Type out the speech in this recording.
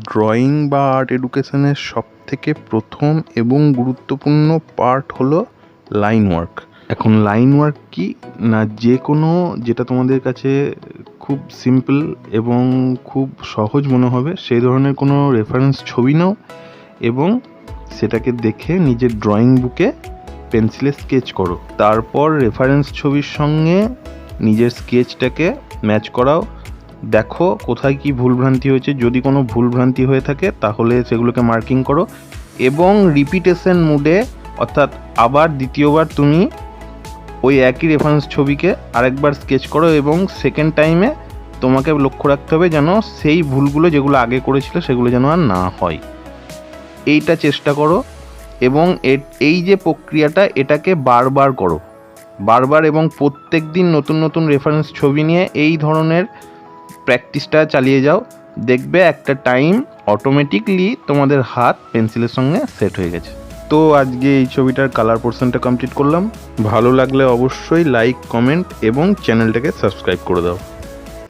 Drawing বা art এডুকেশনের সবথেকে প্রথম এবং গুরুত্বপূর্ণ পার্ট হলো লাইন ওয়ার্ক। এখন লাইন ওয়ার্ক কি না, যে কোনো যেটা তোমাদের কাছে খুব সিম্পল এবং খুব সহজ মনে হবে সেই ধরনের কোনো রেফারেন্স ছবি নাও এবং সেটাকে দেখে নিজের ড্রয়িং বুকে পেন্সিলে স্কেচ করো। তারপর রেফারেন্স ছবির সঙ্গে নিজের স্কেচটাকে ম্যাচ করাও, দেখো কোথায় কি ভুলভ্রান্তি হয়েছে। যদি কোনো ভুলভ্রান্তি হয়ে থাকে তাহলে সেগুলোকে মার্কিং করো এবং রিপিটেশন মুডে, অর্থাৎ আবার দ্বিতীয়বার তুমি ওই একই রেফারেন্স ছবিকে আরেকবার স্কেচ করো এবং সেকেন্ড টাইমে তোমাকে লক্ষ্য রাখতে হবে যেন সেই ভুলগুলো যেগুলো আগে করেছিল সেগুলো যেন আর না হয়। এইটা চেষ্টা করো এবং এই যে প্রক্রিয়াটা এটাকে বারবার করো, বারবার, এবং প্রত্যেক দিন নতুন নতুন রেফারেন্স ছবি নিয়ে এই ধরনের প্র্যাকটিসটা চালিয়ে যাও। দেখবে একটা টাইম অটোমেটিকলি তোমাদের হাত পেন্সিলের সঙ্গে সেট হয়ে গেছে। তো আজকে এই ছবিটার কালার পোর্শনটা কমপ্লিট করলাম। ভালো লাগলে অবশ্যই লাইক, কমেন্ট এবং চ্যানেলটাকে সাবস্ক্রাইব করে দাও।